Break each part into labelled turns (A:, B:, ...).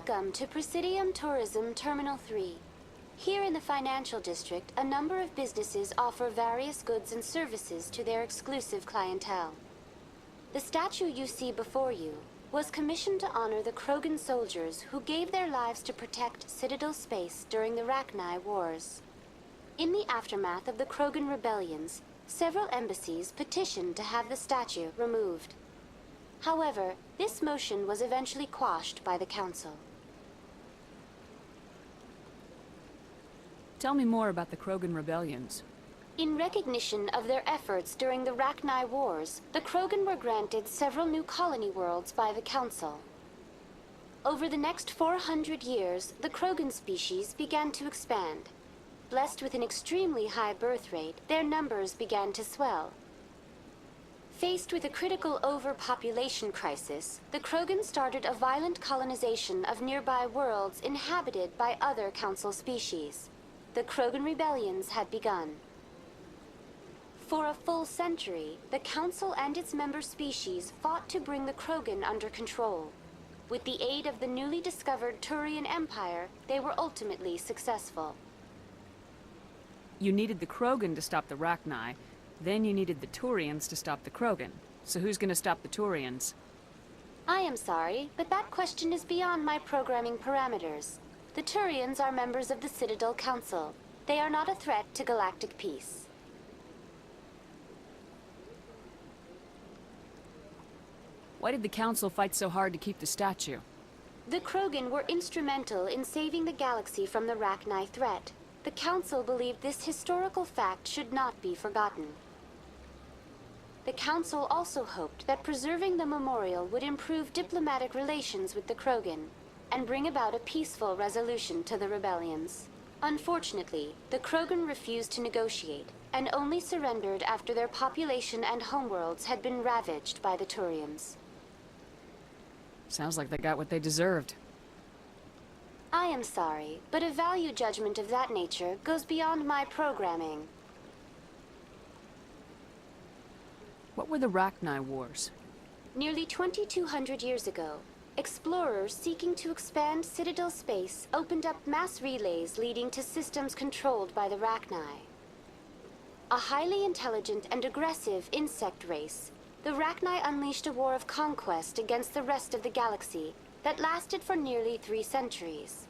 A: Welcome to Presidium Tourism Terminal 3. Here in the financial district, a number of businesses offer various goods and services to their exclusive clientele. The statue you see before you was commissioned to honor the Krogan soldiers who gave their lives to protect Citadel space during the Rachni Wars. In the aftermath of the Krogan rebellions, several embassies petitioned to have the statue removed. However, this motion was eventually quashed by the Council.
B: Tell me more about the Krogan rebellions.
A: In recognition of their efforts during the Rachni Wars, the Krogan were granted several new colony worlds by the Council. Over the next 400 years, the Krogan species began to expand. Blessed with an extremely high birth rate, their numbers began to swell. Faced with a critical overpopulation crisis, the Krogan started a violent colonization of nearby worlds inhabited by other Council species. The Krogan rebellions had begun. For a full century, the Council and its member species fought to bring the Krogan under control. With the aid of the newly discovered Turian Empire, they were ultimately successful.
B: You needed the Krogan to stop the Rachni, then you needed the Turians to stop the Krogan. So who's gonna stop the Turians?
A: I am sorry, but that question is beyond my programming parameters. The Turians are members of the Citadel Council. They are not a threat to galactic peace.
B: Why did the Council fight so hard to keep the statue?
A: The Krogan were instrumental in saving the galaxy from the Rachni threat. The Council believed this historical fact should not be forgotten. The Council also hoped that preserving the memorial would improve diplomatic relations with the Krogan and bring about a peaceful resolution to the rebellions. Unfortunately, the Krogan refused to negotiate and only surrendered after their population and homeworlds had been ravaged by the Turians.
B: Sounds like they got what they deserved.
A: I am sorry, but a value judgment of that nature goes beyond my programming.
B: What were the Rachni Wars?
A: Nearly 2,200 years ago, explorers seeking to expand Citadel space opened up mass relays leading to systems controlled by the Rachni. A highly intelligent and aggressive insect race, the Rachni unleashed a war of conquest against the rest of the galaxy that lasted for nearly 3 centuries.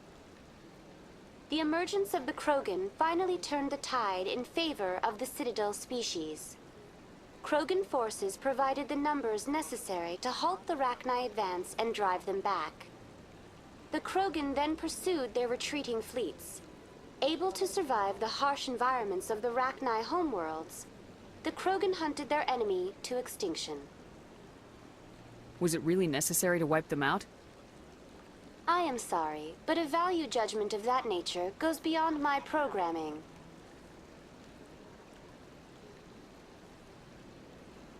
A: The emergence of the Krogan finally turned the tide in favor of the Citadel species. Krogan forces provided the numbers necessary to halt the Rachni advance and drive them back. The Krogan then pursued their retreating fleets. Able to survive the harsh environments of the Rachni homeworlds, the Krogan hunted their enemy to extinction.
B: Was it really necessary to wipe them out?
A: I am sorry, but a value judgment of that nature goes beyond my programming.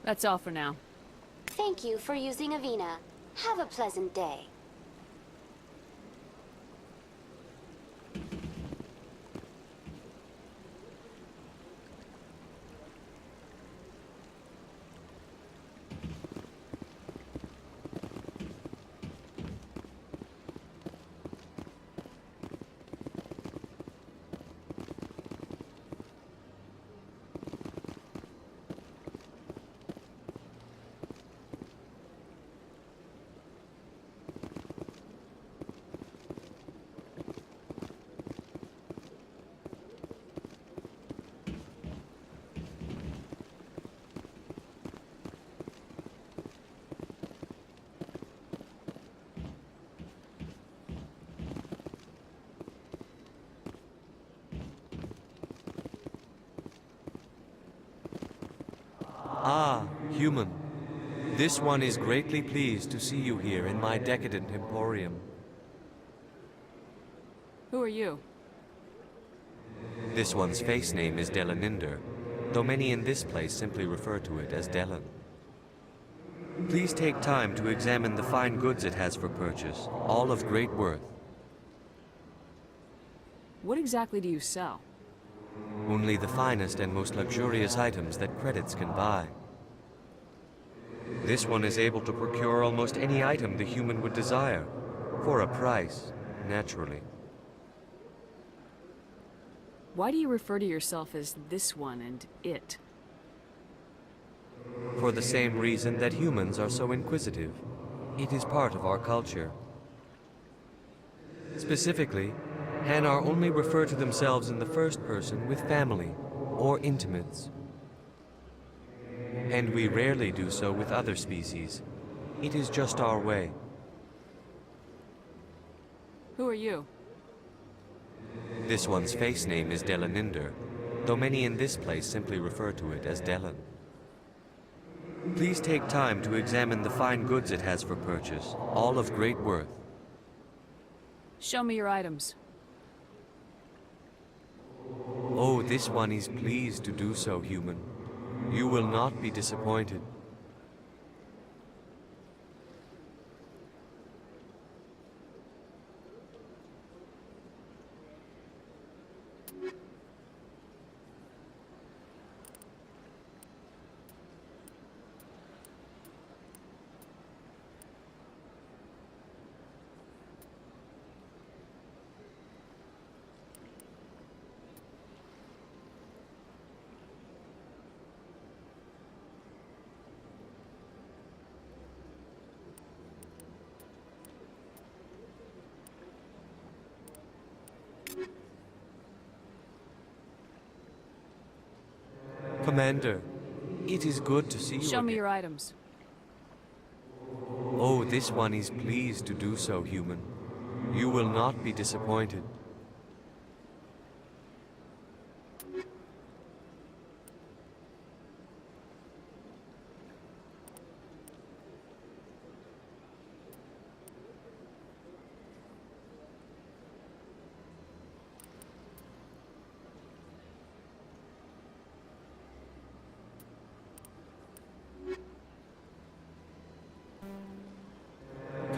B: That's all for now.
A: Thank you for using Avina. Have a pleasant day.
C: Ah, human. This one is greatly pleased to see you here in my decadent emporium.
B: Who are you?
C: This one's face name is Delaninder, though many in this place simply refer to it as Delan. Please take time to examine the fine goods it has for purchase, all of great worth.
B: What exactly do you sell?
C: Only the finest and most luxurious items that credits can buy. This one is able to procure almost any item the human would desire, For a price, naturally.
B: Why do you refer to yourself as this one and it?
C: For the same reason that humans are so inquisitive. It is part of our culture. Specifically, Hanar only refer to themselves in the first person with family or intimates. And we rarely do so with other species. It is just our way.
B: Who are you?
C: This one's face name is Delaninder, though many in this place simply refer to it as Delan. Please take time to examine the fine goods it has for purchase, all of great worth.
B: Show me your items.
C: Oh, this one is pleased to do so, human. You will not be disappointed. Commander, it is good to see you
B: Show me
C: again.
B: your items.
C: Oh, this one is pleased to do so, human. You will not be disappointed.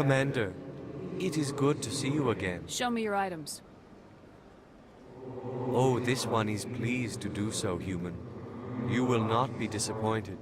C: Commander, it is good to see you again.
B: Show me your items.
C: Oh, this one is pleased to do so, human. You will not be disappointed.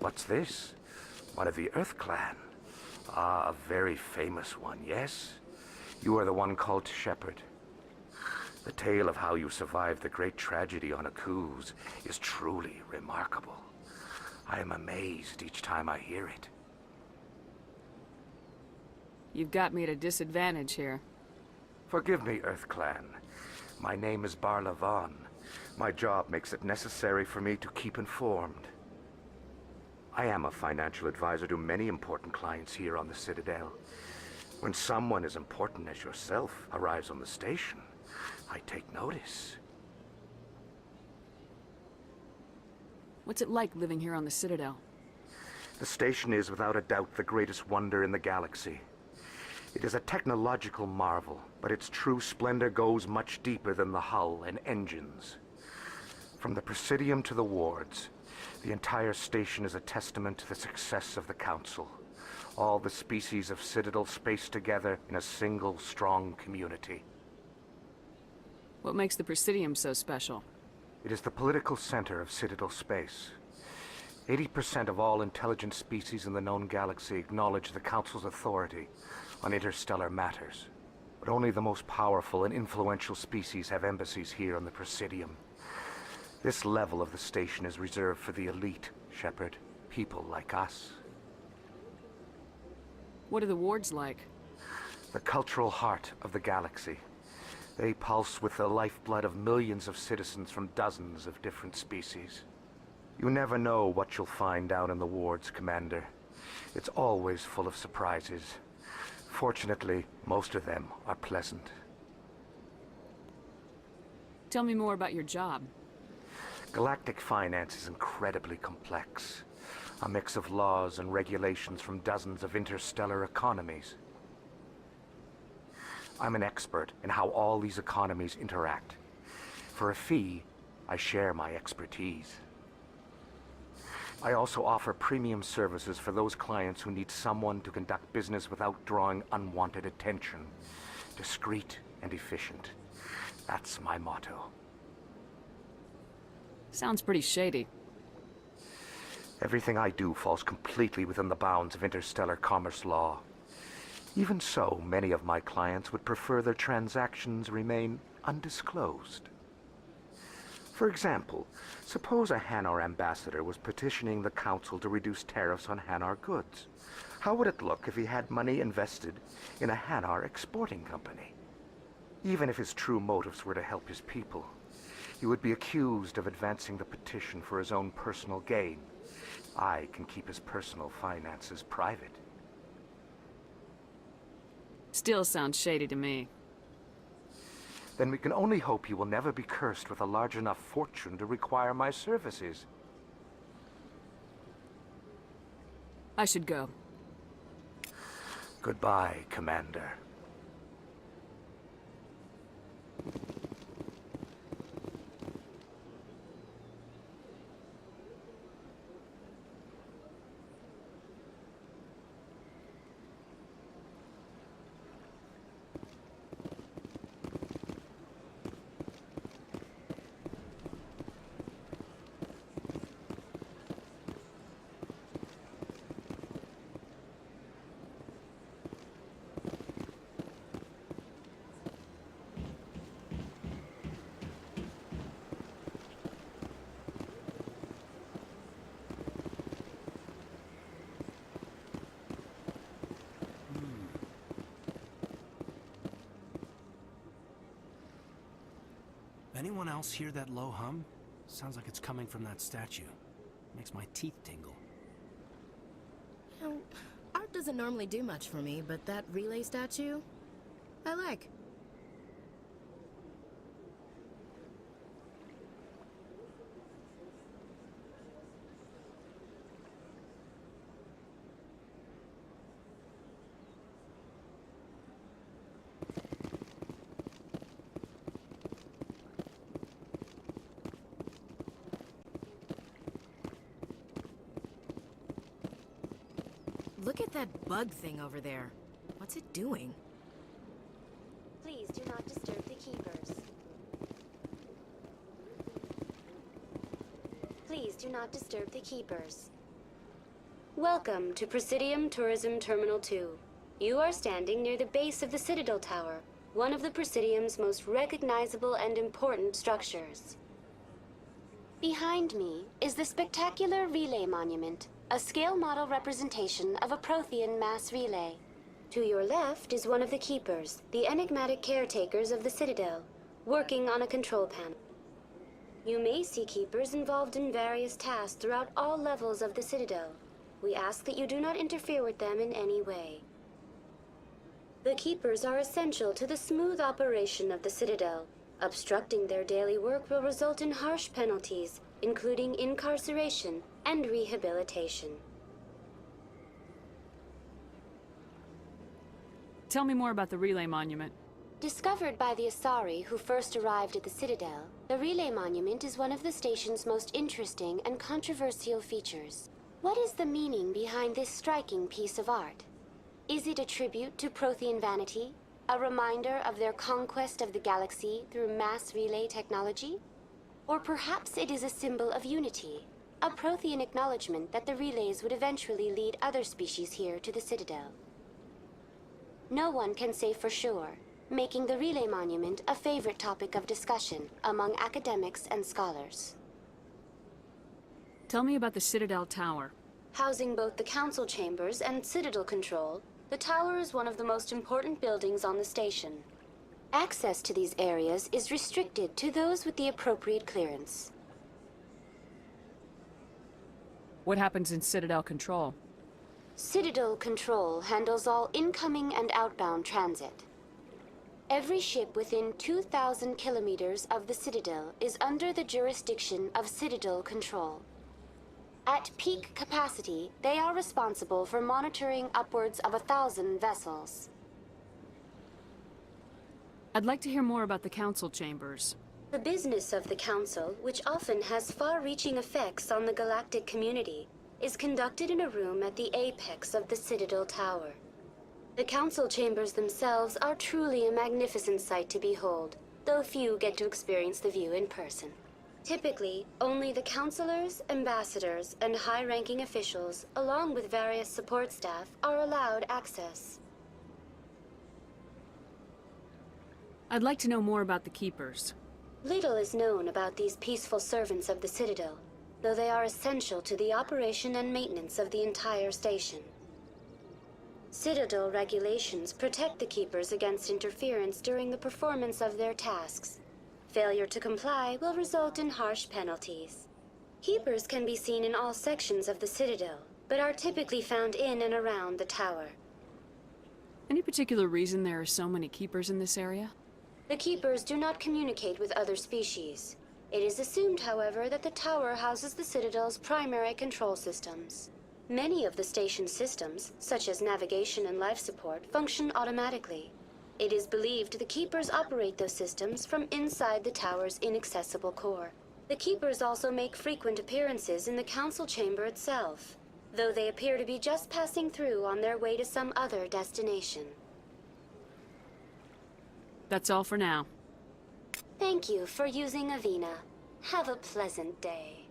D: What's this? One of the Earth Clan. Ah, a very famous one, yes? You are the one called Shepherd. The tale of how you survived the great tragedy on Akuz is truly remarkable. I am amazed each time I hear it.
B: You've got me at a disadvantage here.
D: Forgive me, Earth Clan. My name is Barlavan. My job makes it necessary for me to keep informed. I am a financial advisor to many important clients here on the Citadel. When someone as important as yourself arrives on the station, I take notice.
B: What's it like living here on the Citadel?
D: The station is without a doubt the greatest wonder in the galaxy. It is a technological marvel, but its true splendor goes much deeper than the hull and engines. From the Presidium to the wards, the entire station is a testament to the success of the Council. All the species of Citadel spaced together in a single, strong community.
B: What makes the Presidium so special?
D: It is the political center of Citadel space. 80% of all intelligent species in the known galaxy acknowledge the Council's authority on interstellar matters. But only the most powerful and influential species have embassies here on the Presidium. This level of the station is reserved for the elite, Shepard. People like us.
B: What are the wards like?
D: The cultural heart of the galaxy. They pulse with the lifeblood of millions of citizens from dozens of different species. You never know what you'll find down in the wards, Commander. It's always full of surprises. Fortunately, most of them are pleasant.
B: Tell me more about your job.
D: Galactic finance is incredibly complex. A mix of laws and regulations from dozens of interstellar economies. I'm an expert in how all these economies interact. For a fee, I share my expertise. I also offer premium services for those clients who need someone to conduct business without drawing unwanted attention. Discreet and efficient. That's my motto.
B: Sounds pretty shady.
D: Everything I do falls completely within the bounds of interstellar commerce law. Even so, many of my clients would prefer their transactions remain undisclosed. For example, suppose a Hanar ambassador was petitioning the Council to reduce tariffs on Hanar goods. How would it look if he had money invested in a Hanar exporting company? Even if his true motives were to help his people, he would be accused of advancing the petition for his own personal gain. I can keep his personal finances private.
B: Still sounds shady to me.
D: Then we can only hope he will never be cursed with a large enough fortune to require my services.
B: I should go.
D: Goodbye, Commander.
E: Anyone else hear that low hum? Sounds like it's coming from that statue. Makes my teeth tingle.
F: You know, art doesn't normally do much for me, but that relay statue, I like. Look at that bug thing over there. What's it doing?
A: Please do not disturb the keepers. Please do not disturb the keepers. Welcome to Presidium Tourism Terminal 2. You are standing near the base of the Citadel Tower, one of the Presidium's most recognizable and important structures. Behind me is the spectacular Relay Monument, a scale model representation of a Prothean mass relay. To your left is one of the Keepers, the enigmatic caretakers of the Citadel, working on a control panel. You may see Keepers involved in various tasks throughout all levels of the Citadel. We ask that you do not interfere with them in any way. The Keepers are essential to the smooth operation of the Citadel. Obstructing their daily work will result in harsh penalties, including incarceration and rehabilitation.
B: Tell me more about the Relay Monument.
A: Discovered by the Asari who first arrived at the Citadel, the Relay Monument is one of the station's most interesting and controversial features. What is the meaning behind this striking piece of art? Is it a tribute to Prothean vanity? A reminder of their conquest of the galaxy through mass relay technology? Or perhaps it is a symbol of unity, a Prothean acknowledgement that the relays would eventually lead other species here to the Citadel. No one can say for sure, making the Relay Monument a favorite topic of discussion among academics and scholars.
B: Tell me about the Citadel Tower.
A: Housing both the council chambers and Citadel control, the tower is one of the most important buildings on the station. Access to these areas is restricted to those with the appropriate clearance.
B: What happens in Citadel Control?
A: Citadel Control handles all incoming and outbound transit. Every ship within 2,000 kilometers of the Citadel is under the jurisdiction of Citadel Control. At peak capacity, they are responsible for monitoring upwards of 1,000 vessels.
B: I'd like to hear more about the Council Chambers.
A: The business of the Council, which often has far-reaching effects on the galactic community, is conducted in a room at the apex of the Citadel Tower. The Council Chambers themselves are truly a magnificent sight to behold, though few get to experience the view in person. Typically, only the councilors, ambassadors, and high-ranking officials, along with various support staff, are allowed access.
B: I'd like to know more about the Keepers.
A: Little is known about these peaceful servants of the Citadel, though they are essential to the operation and maintenance of the entire station. Citadel regulations protect the Keepers against interference during the performance of their tasks. Failure to comply will result in harsh penalties. Keepers can be seen in all sections of the Citadel, but are typically found in and around the tower.
B: Any particular reason there are so many Keepers in this area?
A: The Keepers do not communicate with other species. It is assumed, however, that the tower houses the Citadel's primary control systems. Many of the station's systems, such as navigation and life support, function automatically. It is believed the Keepers operate those systems from inside the tower's inaccessible core. The Keepers also make frequent appearances in the Council Chamber itself, though they appear to be just passing through on their way to some other destination.
B: That's all for now.
A: Thank you for using Avina. Have a pleasant day.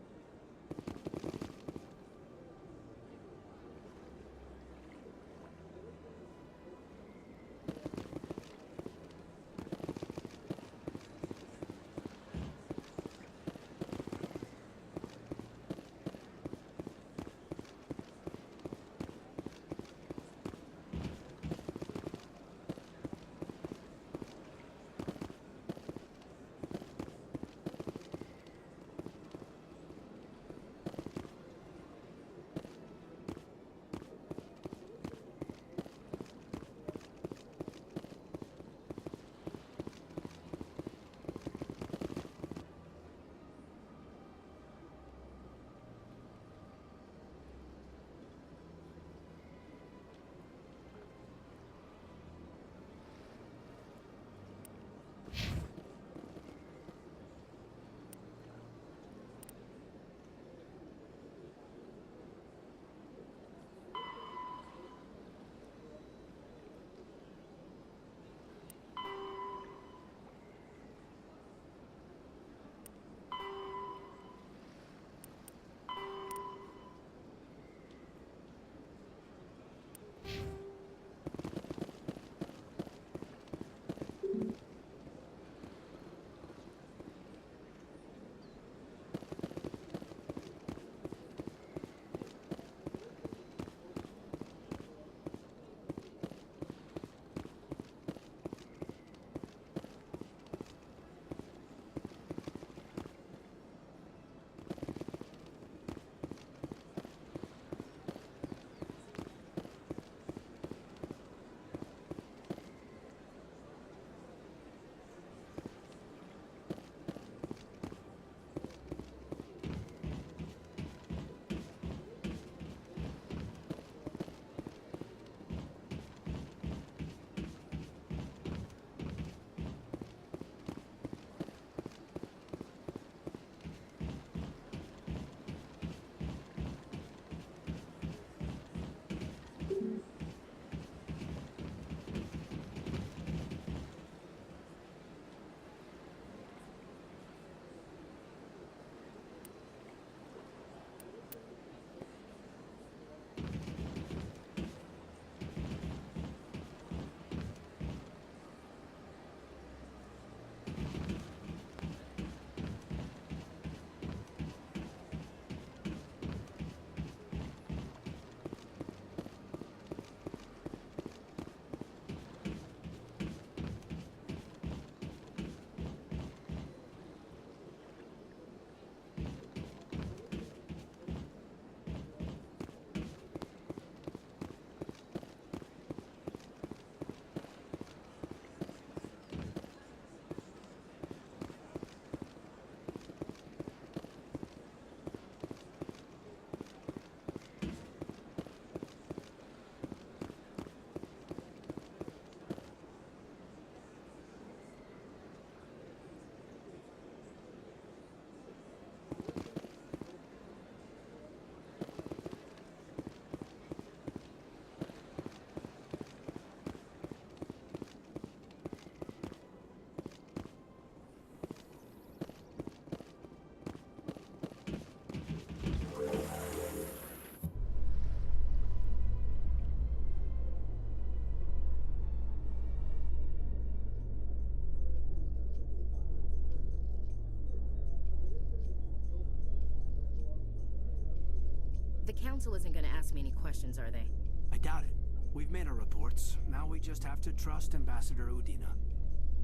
F: The Council isn't gonna ask me any questions, are they?
E: I doubt it. We've made our reports. Now we just have to trust Ambassador Udina.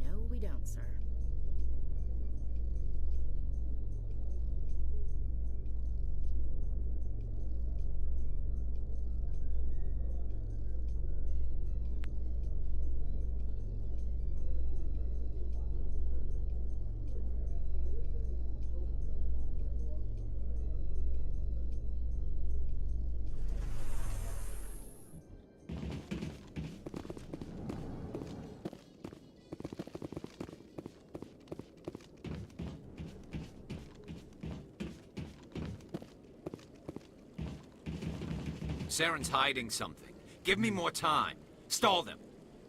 F: No, we don't, sir.
G: Saren's hiding something. Give me more time. Stall them.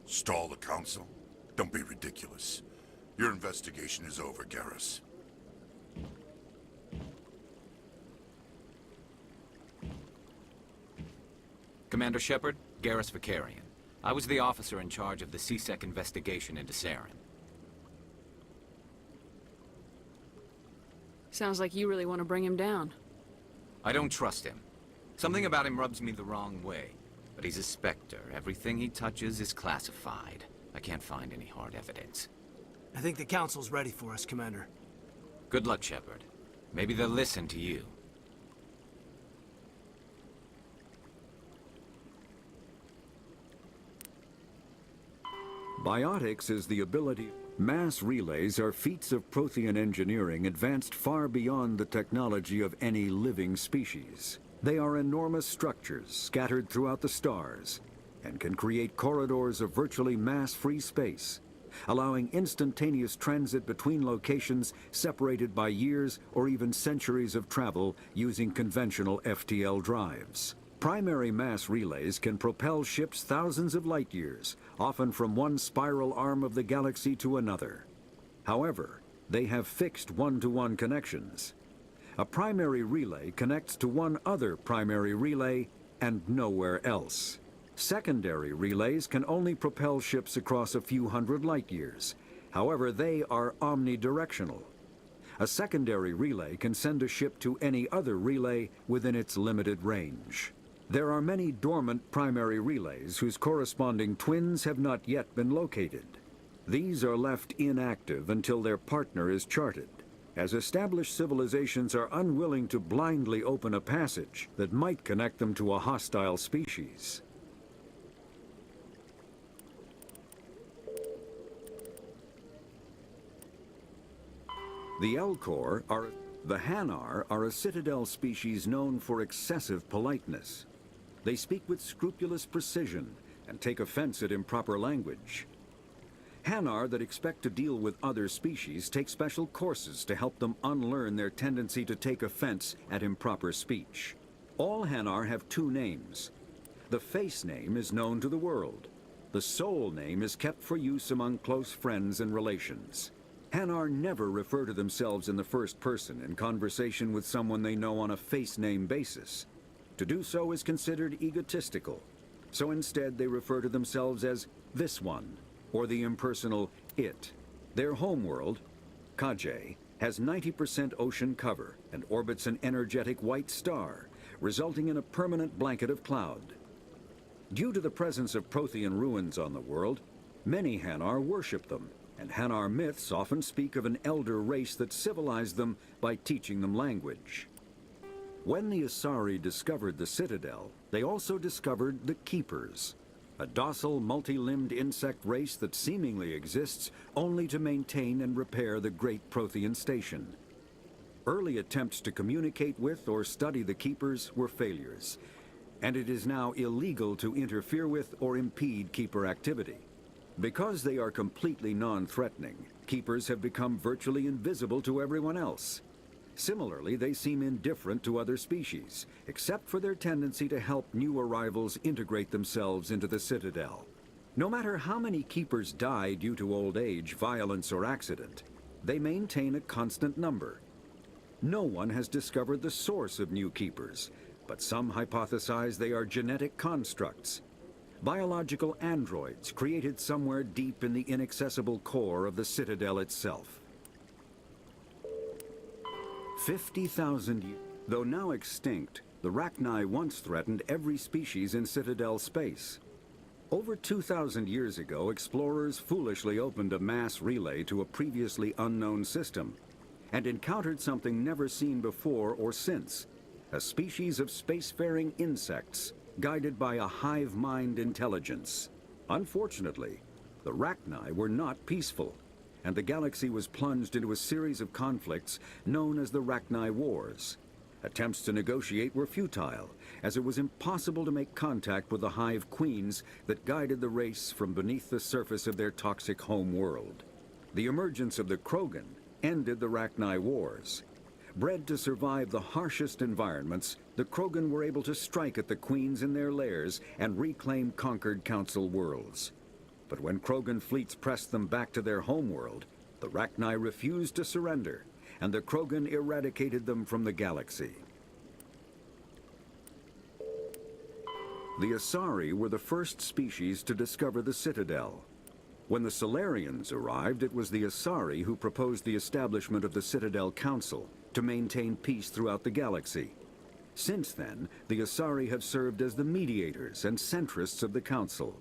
H: Stall the Council? Don't be ridiculous. Your investigation is over, Garrus.
G: Commander Shepard, Garrus Vicarian. I was the officer in charge of the CSEC investigation into Saren.
B: Sounds like you really want to bring him down.
G: I don't trust him. Something about him rubs me the wrong way. But he's a Spectre. Everything he touches is classified. I can't find any hard evidence.
E: I think the Council's ready for us, Commander.
G: Good luck, Shepard. Maybe they'll listen to you.
I: Biotics is the ability... Mass relays are feats of Prothean engineering advanced far beyond the technology of any living species. They are enormous structures scattered throughout the stars and can create corridors of virtually mass-free space, allowing instantaneous transit between locations separated by years or even centuries of travel using conventional FTL drives. Primary mass relays can propel ships thousands of light years, often from one spiral arm of the galaxy to another. However, they have fixed one-to-one connections. A primary relay connects to one other primary relay and nowhere else. Secondary relays can only propel ships across a few hundred light years. However, they are omnidirectional. A secondary relay can send a ship to any other relay within its limited range. There are many dormant primary relays whose corresponding twins have not yet been located. These are left inactive until their partner is charted, as established civilizations are unwilling to blindly open a passage that might connect them to a hostile species. The Elcor are... The Hanar are a Citadel species known for excessive politeness. They speak with scrupulous precision and take offense at improper language. Hanar that expect to deal with other species take special courses to help them unlearn their tendency to take offense at improper speech. All Hanar have two names. The face name is known to the world. The soul name is kept for use among close friends and relations. Hanar never refer to themselves in the first person in conversation with someone they know on a face name basis. To do so is considered egotistical, so instead they refer to themselves as this one, or the impersonal it. Their homeworld, Kajay, has 90% ocean cover and orbits an energetic white star, resulting in a permanent blanket of cloud. Due to the presence of Prothean ruins on the world, many Hanar worship them, and Hanar myths often speak of an elder race that civilized them by teaching them language. When the Asari discovered the Citadel, they also discovered the Keepers, a docile, multi-limbed insect race that seemingly exists only to maintain and repair the Great Prothean Station. Early attempts to communicate with or study the Keepers were failures, and it is now illegal to interfere with or impede Keeper activity. Because they are completely non-threatening, Keepers have become virtually invisible to everyone else. Similarly, they seem indifferent to other species, except for their tendency to help new arrivals integrate themselves into the Citadel. No matter how many Keepers die due to old age, violence, or accident, they maintain a constant number. No one has discovered the source of new Keepers, but some hypothesize they are genetic constructs, biological androids created somewhere deep in the inaccessible core of the Citadel itself. 50,000 years. Though now extinct, the the Rachni once threatened every species in Citadel space. Over 2,000 years ago, explorers foolishly opened a mass relay to a previously unknown system and encountered something never seen before or since, a species of spacefaring insects guided by a hive mind intelligence. Unfortunately, the Rachni were not peaceful, and the galaxy was plunged into a series of conflicts known as the Rachni Wars. Attempts to negotiate were futile, as it was impossible to make contact with the hive queens that guided the race from beneath the surface of their toxic home world. The emergence of the Krogan ended the Rachni Wars. Bred to survive the harshest environments, the Krogan were able to strike at the queens in their lairs and reclaim conquered Council worlds. But when Krogan fleets pressed them back to their homeworld, the Rachni refused to surrender, and the Krogan eradicated them from the galaxy. The Asari were the first species to discover the Citadel. When the Solarians arrived, it was the Asari who proposed the establishment of the Citadel Council to maintain peace throughout the galaxy. Since then, the Asari have served as the mediators and centrists of the Council.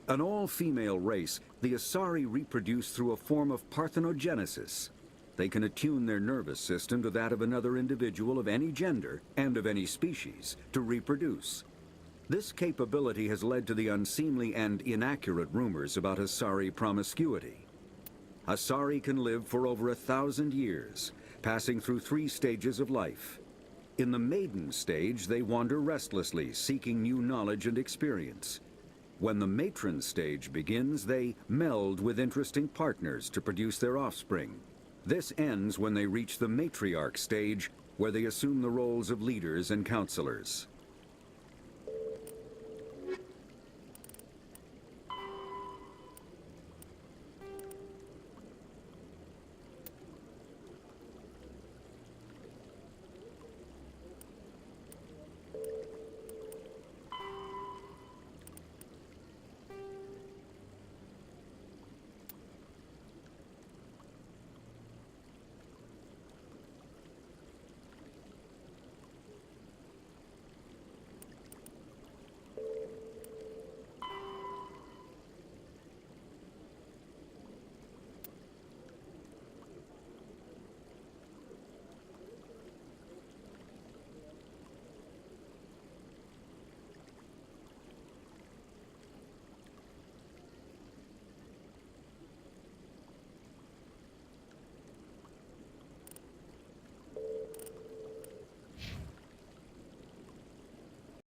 I: An all-female race, the Asari reproduce through a form of parthenogenesis. They can attune their nervous system to that of another individual of any gender and of any species to reproduce. This capability has led to the unseemly and inaccurate rumors about Asari promiscuity. Asari can live for over 1,000 years, passing through 3 stages of life. In the maiden stage, they wander restlessly, seeking new knowledge and experience. When the matron stage begins, they meld with interesting partners to produce their offspring. This ends when they reach the matriarch stage, where they assume the roles of leaders and counselors.